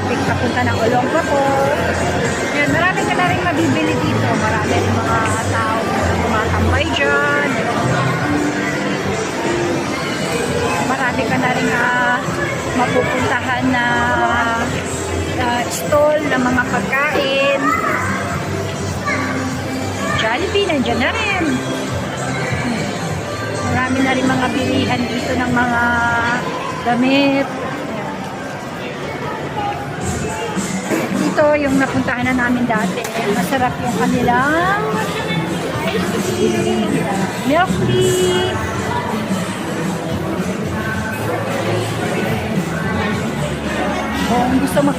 traffic papunta ng Olongapo. Yan, marami ka na rin mabibili dito. Marami ng mga tao tumatambay dyan. Marami ka na rin mapupuntahan na stall ng mga pagkain. Jollibee, nandyan na rin. Marami na rin mga bilihan dito ng mga damit. Dito yung napuntahan na namin dati. Masarap yung kanilang milk tea. Kung gusto